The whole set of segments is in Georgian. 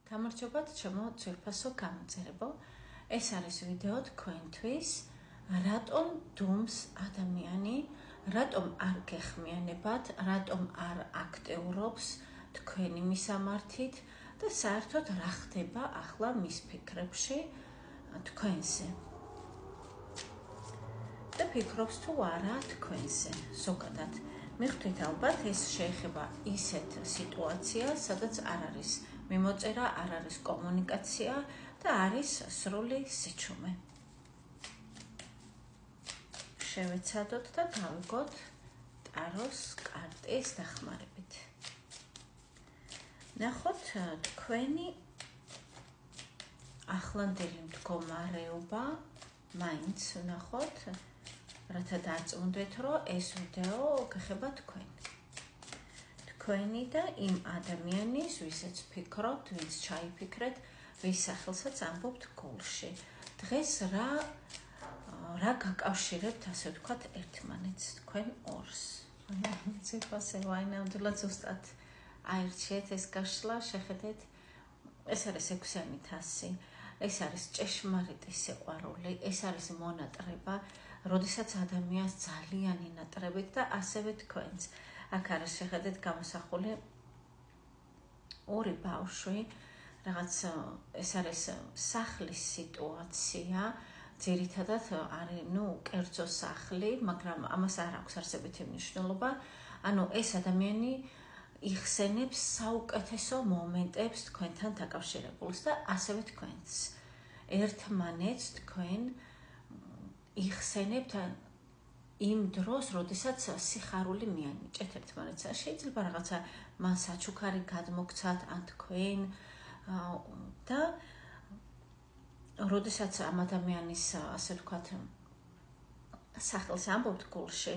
გამარჯობათ ჩემო ძვირფასო გამოწერებო. ეს არის ვიდეო თქვენთვის, რატომ დუმს ადამიანი, რატომ არ გეხმიანებათ, რატომ არ აქტიურობს თქვენი მისამართით და საერთოდ რა ხდება ახლა მის ფიქრებში თქვენზე. და ფიქრობს თუ არა თქვენზე, ზოგადად. მიხვდით ალბათ ეს შეეხება ისეთ სიტუაციას, სადაც არ არის მიმოწერა, არ არის კომუნიკაცია და არის სრული სიჩუმე. შევეცადოთ და გავიგოთ ტაროს კარტის დახმარებით. ნახოთ თქვენი ახლანდელი მდგომარეობა, მაინც ნახოთ, რათა დარწმუნდეთ, რომ ეს ვიდეო გეხება თქვენ. თქვენი და იმ ადამიანის, ვისაც ფიქრობთ, ვინც ჩაიფიქრეთ, ვის სახელსაც ამბობთ გულში. დღეს რა გაკავშირებთ, ასე ვთქვათ, ერთმანეთს, თქვენ ორს. ციფასე ვაინამდვილად ზუსტად აირჩიეთ ეს გაშლა, შეხედეთ, ეს არის 6-იანი თასი, ეს არის ჭეშმარიტი სიყვარული, ეს არის მონატრება, როდესაც ადამიანს ძალიან ინატრებით და ასევე თქვენს. აქ არის შეხედეთ გამოსახული ორი ბავშვი, რაღაც ეს არის სახლის სიტუაცია, ძირითადად არის, კერძო სახლი, მაგრამ ამას არ აქვს არსებითი მნიშვნელობა. ეს ადამიანი იხსენებს საუკეთესო მომენტებს თქვენთან დაკავშირებულს და ასევე თქვენს. ერთმანეთს თქვენ იხსენებთ იმ დროს, როდესაც სიხარული მიანიჭეთ ერთმანეთს. შეიძლება რაღაცა მან საჩუქარი გადმოგცათ ან თქვენ და როდესაც ამ ადამიანის, ასე ვთქვათ, სახელს ამბობთ გულში,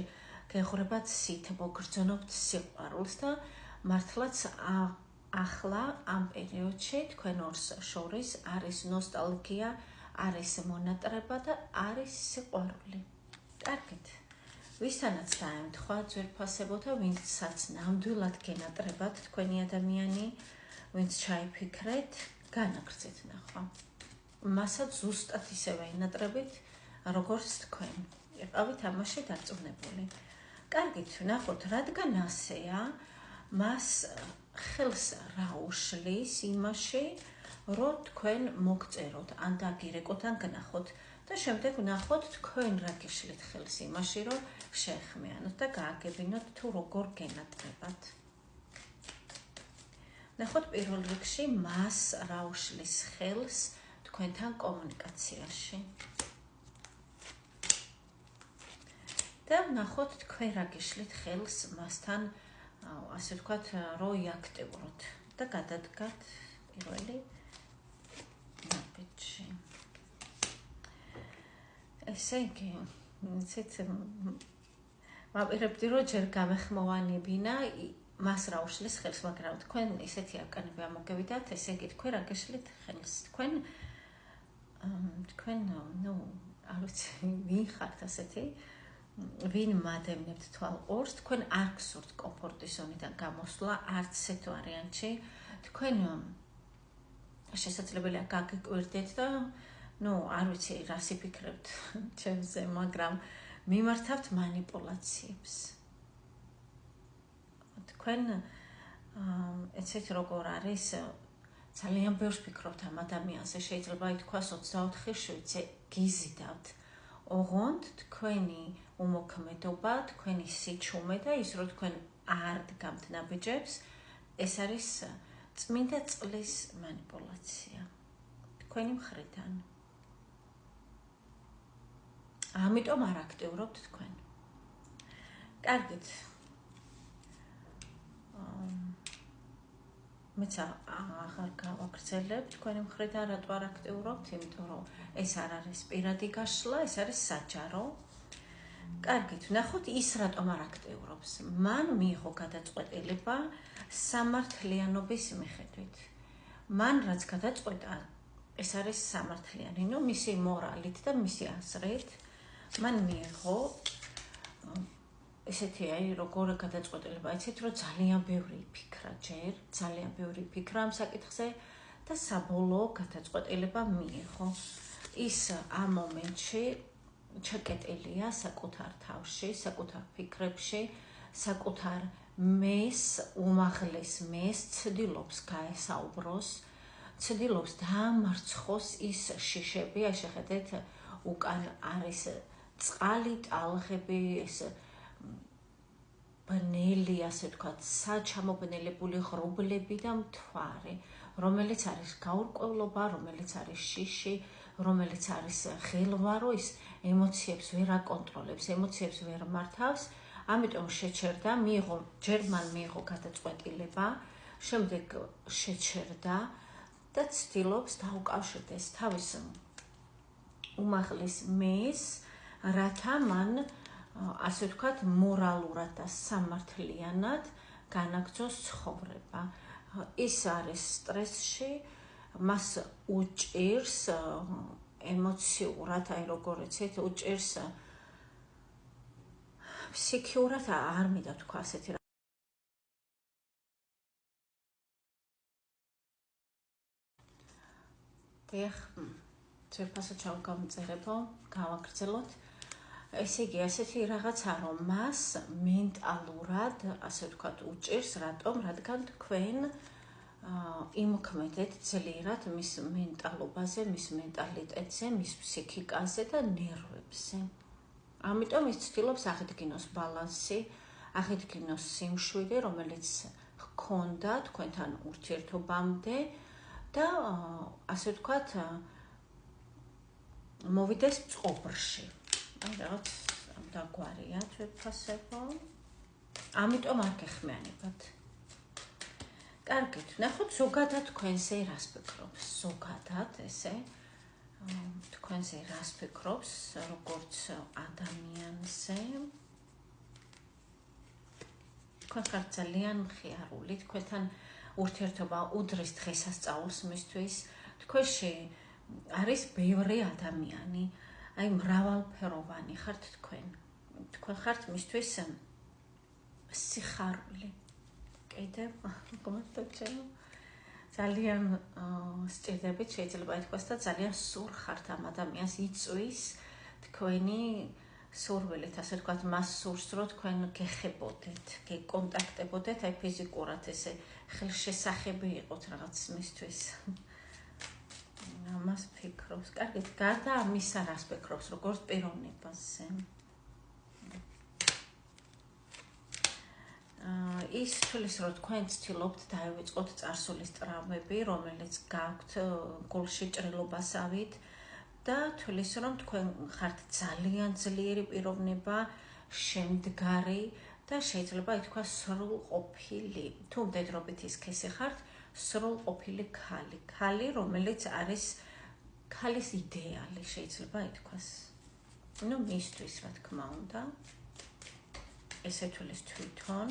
გეღრებათ სით, მოგრძნობთ სიყვარულს და მართლაც ახლა ამ პერიოდში თქვენ ორს შორის არის ნოსტალგია, არის მონატრება და არის სიყვარული. კარგით. ვისთანაც დაემთხვა ძვირფასებოთა, ვინცაც ნამდვილად გენატრებათ თქვენი ადამიანი, ვინც ჩაიფიქრეთ, განაგრძეთ ნახვა. მასაც ზუსტად ისევე ინატრებით, როგორც თქვენ. იყავით ამაში დარწმუნებული. კარგით, ნახოთ, რადგან ასეა, მას ხელს რა უშლის იმაში, რომ თქვენ მოგწეროთ, ან დაგირეკოთ, ან გნახოთ და შემდეგ ვნახოთ თქვენ რა გიშლით ხელს იმაში, რომ შეეხმიანოთ და გააგებინოთ თუ როგორ გენატრებათ. ნახოთ პირველ რიგში მას რა უშლის ხელს თქვენთან კომუნიკაციაში. და ვნახოთ თქვენ რა გიშლით ხელს მასთან, ასე ვთქვათ, რომ იაქტიუროთ და გადადგათ პირველი ნაბიჯი. ესე იგი, ვაპირებდი, რომ ჯერ გამეხმოვანებინა მას რა უშლის ხელს, მაგრამ თქვენ ესეთი არკანები ამოგევიდათ, ესე იგი, თქვენ რა გიშლით ხელს. თქვენ, არ ვიცი, ვინ ხართ ასეთი, ვინ მადევნებთ თვალ ორს, თქვენ არ გსურთ კომფორტის ზონიდან გამოსვლა, არც ესეთ ვარიანტში, თქვენ შესაძლებელია გაგიკვირდეთ და არ ვიცი, რას იფიქრებთ ჩემზე, მაგრამ მიმართავთ манипуляციებს. თქვენ ეცეთ როგორ არის, ძალიან ბევრს ფიქრობთ ამ ადამიანზე, შეიძლება ითქვას 24/7 გიზიდავთ. ოღონდ თქვენი უმოქმედობა, თქვენი სიჩუმე და ის, რომ თქვენ არ დგამთ ნაბიჯებს, ეს არის წმინდა წყლის манипуляცია თქვენი მხრიდან. ამიტომ არ აქტიურობთ თქვენ. კარგით. მეც აღარ გავაგრძელებ თქვენი მხრიდან რატო არ აქტიურობთ, იმიტომ რომ ეს არ არის პირადი გაშლა, ეს არის საჯარო. კარგით, ვნახოთ ის რატომ არ აქტიურობს. მან მიიღო გადაწყვეტილება სამართლიანობის მიხედვით. მან რაც გადაწყვეტა, ეს არის სამართლიანი, მისი მორალით და მისი აზრით. მან მიიღო ესეთი როგორ გადაწყვეტილება, იცით, რომ ძალიან ბევრი ფიქრა ჯერ, ძალიან ბევრი ფიქრა ამ საკითხზე და საბოლოო გადაწყვეტილება მიიღო. ის ამ მომენტში ჩაკეტილია საკუთარ თავში, საკუთარ ფიქრებში, საკუთარ მეს, უმაღლეს მეს ცდილობს გაესაუბროს, ცდილობს დაამარცხოს ის შიშები, აი შეხედეთ, უკან არის წყალი, ტალღები, ეს ბნელი, ასე ვთქვათ, საჩამობნელებული ღრუბლები და მთვარე, რომელიც არის გაურკვევლობა, რომელიც არის შიში, რომელიც არის ღელვარო, ის ემოციებს ვერ აკონტროლებს, ემოციებს ვერ მართავს, ამიტომ შეჩერდა, ჯერ მან მიიღო გადაწყვეტილება, შემდეგ შეჩერდა და ცდილობს დაუკავშირდეს თავის უმაღლეს მეს, რათა მან, ასე ვთქვათ, მორალურად და სამართლიანად განაგრძოს ცხოვრება. ის არის სტრესში, მას უჭირს ემოციურად, აი როგორ იცით, უჭირს ფსიქიურად, არ მინდა თქვა ასეთი დიახ, ძვირფასად ჩავგამწერებო, გავაგრძელოთ. ესე იგი, ასეთი რაღაცა, რომ მას მენტალურად, ასე ვთქვათ, უჭირს, რატომ? რადგან თქვენ იმოქმედეთ ძლიერად მის მენტალობაზე, მის მენტალიტეტზე, მის ფსიქიკაზე და ნერვებზე. ამიტომ ის ცდილობს აღიდგინოს ბალანსი, აღიდგინოს სიმშვიდე, რომელიც ჰქონდა თქვენთან ურთიერთობამდე და ასე ვთქვათ, მოვიდეს წყობრში. აი რაღაც დაგვარია ძვირფასებო. ამიტომ არ გეხმიანებათ. კარგით, ნახოთ ზოგადად თქვენზე რას ფიქრობს, ზოგადად ესე თქვენზე რას ფიქრობს, როგორც ადამიანზე. თქვენ ხართ ძალიან მხიარული, თქვენთან ურთიერთობა უდრის დღესასწაულს მისთვის, თქვენში არის ბევრი ადამიანი, აი მრავალფეროვანი ხართ თქვენ. თქვენ ხართ მისთვის სიხარული. კიდევ გმართობ ძალიან სჭირდებით, შეიძლება ითქვას და ძალიან სურ ხართ ამ ადამიანს, იწვის თქვენი სურვილით, ასე ვთქვათ, მას სურს, რომ თქვენ გეხებოდეთ, გეკონტაქტებოდეთ, აი ფიზიკურად ესე ხელშესახები იყოთ რაღაც მისთვის. ამას ფიქრობს. კარგით, გარდა ამისა, რას ფიქრობს, როგორც პიროვნებაზე? ის თulis, რომ თქვენ ცდილობთ დაივიწყოთ წარსულის ტრავმები, რომელიც გაქვთ გულში ჭრილობასავით და თulis, რომ თქვენ ხართ ძალიან ძლიერი პიროვნება, შემდგარი და შეიძლება ითქვას სრულყოფილი. თუ მდედრობით ისქესი ხართ, სრულყოფილი ქალი. ქალი, რომელიც არის ქალის იდეალი, შეიძლება ითქვას. ნუ მისთვის, რა თქმა უნდა. ესე თulis თვითონ.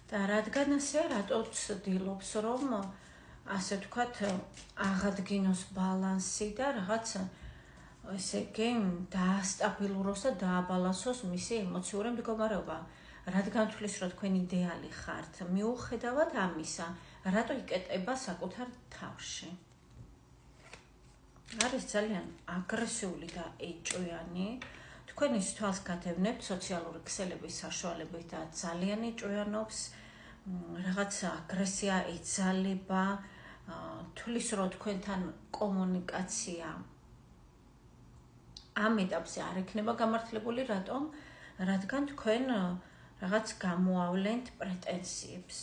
და რადგან ასე, რატო ცდილობს, რომ ასე ვთქვათ, აღადგინოს ბალანსი და რაღაც ესე იგი დაასტაბილუროს და დააბალანსოს მისი ემოციური მდგომარეობა. რადგან თulis, რომ თქვენ იდეალი ხართ, მიუხედავად ამისა, რატო იკეტება საკუთარ თავში? არის ძალიან აგრესიული და ეჭვიანი. თქვენ ის თვალს გადევნებთ სოციალური ქსელების საშუალებით და ძალიან ეჭვიანობს, რაღაც აგრესია ეძალება, თulis, რომ თქვენთან კომუნიკაცია ამ ეტაპზე არ იქნება გამართლებული, რატომ? რადგან თქვენ რაღაც გამოავლენთ პრეტენზიებს.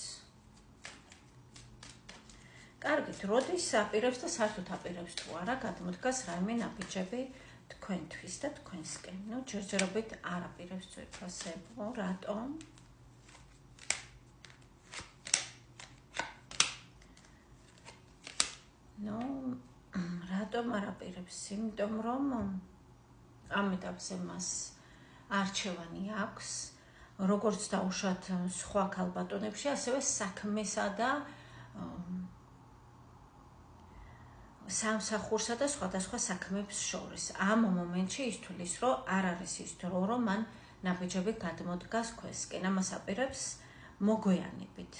კარგით, როდის აპირებს და საერთოდ აპირებს თუ არა, გადმოდგას რაიმე ნაბიჯები თქვენთვის და თქვენსკენ. ნუ ჯერჯერობით არ აპირებს ძვირფასებო, რატომ? ნუ რატომ არ აპირებს? იმიტომ რომ ამ ეტაპზე მას არჩევანი აქვს, როგორც დაუშვათ სხვა ქალბატონებში, ასევე საქმესა და სამსახურსა და სხვადასხვა საქმეებს შორის. ამ მომენტში ის თulis, რომ არ არის ის დრო, რომ მან ნაბიჯები გადმოდგას ქვესკენ. ამას აპირებს მოგვიანებით.